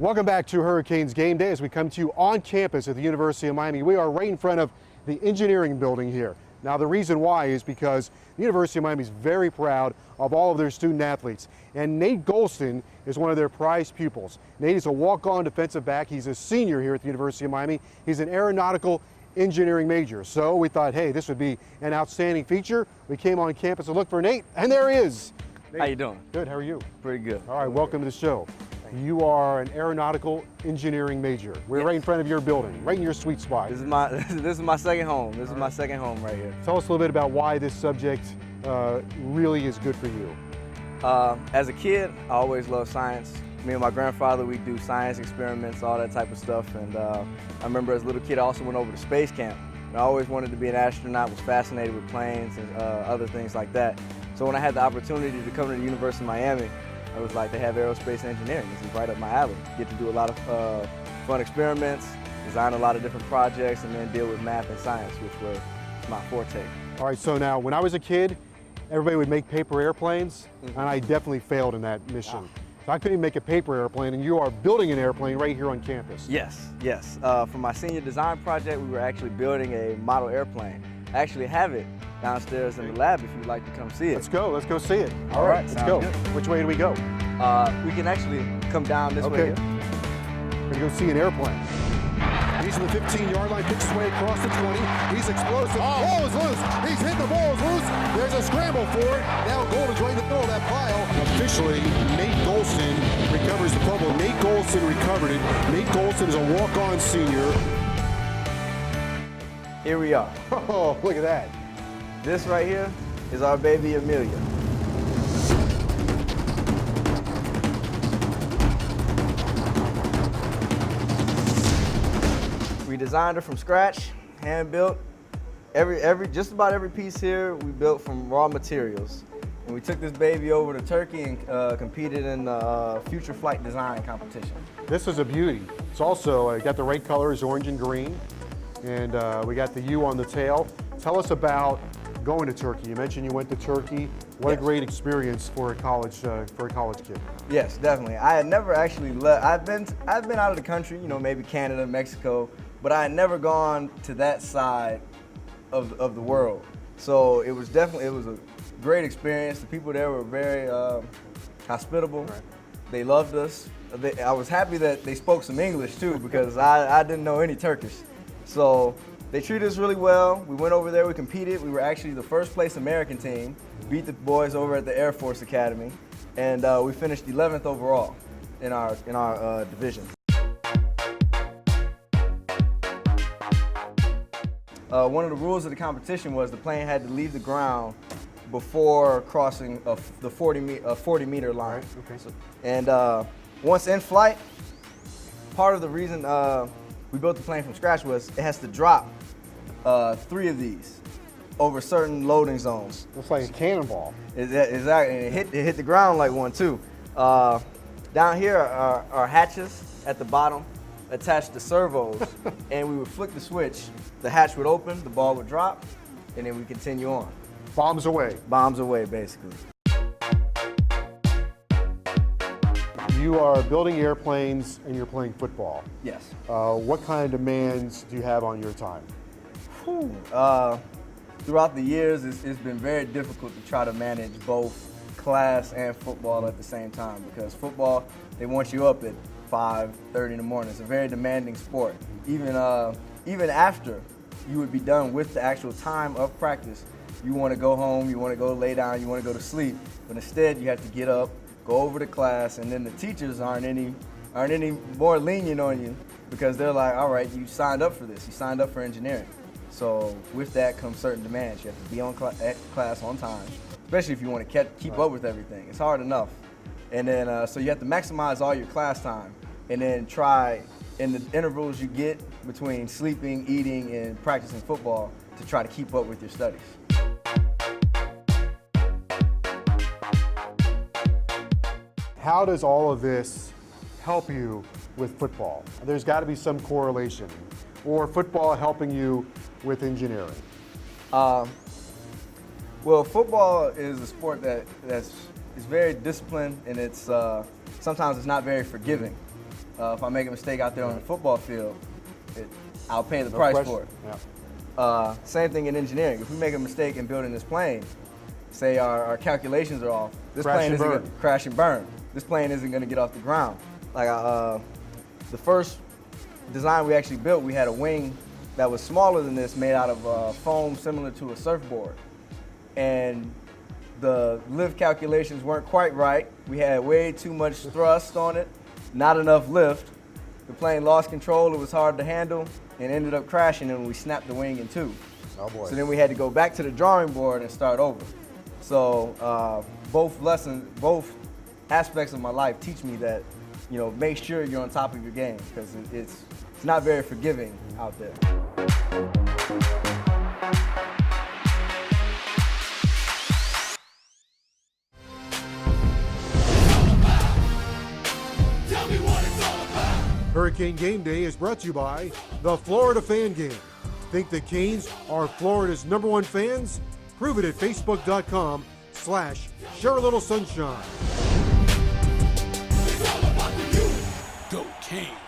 Welcome back to Hurricanes Game Day as we come to you on campus at the University of Miami. We are right in front of the engineering building here. Now the reason why is because the University of Miami is very proud of all of their student athletes. And Nate Golston is one of their prized pupils. Nate is a walk-on defensive back. He's a senior here at the University of Miami. He's an aeronautical engineering major. So we thought, hey, this would be an outstanding feature. We came on campus to look for Nate, and there he is. Nate, how you doing? Good, how are you? Pretty good. All right, welcome to the show. You are an aeronautical engineering major. We're right in front of your building, right in your sweet spot. This is my second home. This is my second home right here. Tell us a little bit about why this subject really is good for you. As a kid, I always loved science. Me and my grandfather, we do science experiments, all that type of stuff. And I remember as a little kid, I also went over to space camp. And I always wanted to be an astronaut, was fascinated with planes and other things like that. So when I had the opportunity to come to the University of Miami, I was like, they have aerospace engineering. This is right up my alley. Get to do a lot of fun experiments, design a lot of different projects, and then deal with math and science, which were my forte. All right, so now when I was a kid, everybody would make paper airplanes, and I definitely failed in that mission. So I couldn't even make a paper airplane, and you are building an airplane right here on campus. Yes, yes. For my senior design project, we were actually building a model airplane. I actually have it downstairs in the lab if you'd like to come see it. Let's go see it. All right, let's go. Good. Which way do we go? We can actually come down this way here. We're gonna go see an airplane. He's in the 15-yard line, picks his way across the 20. He's explosive. Ball is loose. He's hit, the ball is loose. There's a scramble for it. Now Golden's right in the middle of that pile. Officially, Nate Golston recovers the fumble. Nate Golston recovered it. Nate Golston is a walk-on senior. Here we are. Oh, look at that. This right here is our baby Amelia. We designed her from scratch, hand built. Just about every piece here we built from raw materials. And we took this baby over to Turkey and competed in the future flight design competition. This is a beauty. It's also got the right colors, orange and green, and we got the U on the tail. Tell us about going to Turkey. You mentioned you went to Turkey. What a great experience for a college kid. Yes, definitely. I had never actually left. I've been out of the country, you know, maybe Canada, Mexico, but I had never gone to that side of the world. So it was a great experience. The people there were very hospitable. Right. They loved us. I was happy that they spoke some English too, because I didn't know any Turkish. So they treated us really well. We went over there, we competed. We were actually the first place American team, beat the boys over at the Air Force Academy, and we finished 11th overall in our division. One of the rules of the competition was the plane had to leave the ground before crossing the 40-meter line. Right, okay. And once in flight, part of the reason we built the plane from scratch was it has to drop 3 of these over certain loading zones. Looks like a cannonball. Exactly, and it hit the ground like one too. Down here are hatches at the bottom attached to servos, and we would flick the switch, the hatch would open, the ball would drop, and then we continue on. Bombs away. Bombs away, basically. You are building airplanes and you're playing football. Yes. What kind of demands do you have on your time? Throughout the years, it's been very difficult to try to manage both class and football at the same time, because football, they want you up at 5:30 in the morning. It's a very demanding sport. Even after you would be done with the actual time of practice, you want to go home, you want to go lay down, you want to go to sleep, but instead you have to get up, go over to class, and then the teachers aren't any more lenient on you, because they're like, all right, you signed up for this, you signed up for engineering. So with that comes certain demands. You have to be at class on time, especially if you want to keep up with everything. It's hard enough. And then, so you have to maximize all your class time, and then try, in the intervals you get between sleeping, eating, and practicing football, to try to keep up with your studies. How does all of this help you with football? There's got to be some correlation. Or football helping you with engineering? Well, football is a sport that's very disciplined, and it's sometimes it's not very forgiving. If I make a mistake out there on the football field, I'll pay the price for it. Yeah. Same thing in engineering. If we make a mistake in building this plane, say our calculations are off, this plane isn't going to crash and burn. This plane isn't going to get off the ground. Like the first design we actually built, we had a wing that was smaller than this, made out of foam similar to a surfboard. And the lift calculations weren't quite right. We had way too much thrust on it, not enough lift. The plane lost control, it was hard to handle, and ended up crashing, and we snapped the wing in two. Oh boy. So then we had to go back to the drawing board and start over. So both aspects of my life teach me that, make sure you're on top of your game, because it's not very forgiving out there. Hurricane Game Day is brought to you by the Florida Fan Game. Think the Canes are Florida's #1 fans? Prove it at facebook.com/ShareALittleSunshine. Go Canes!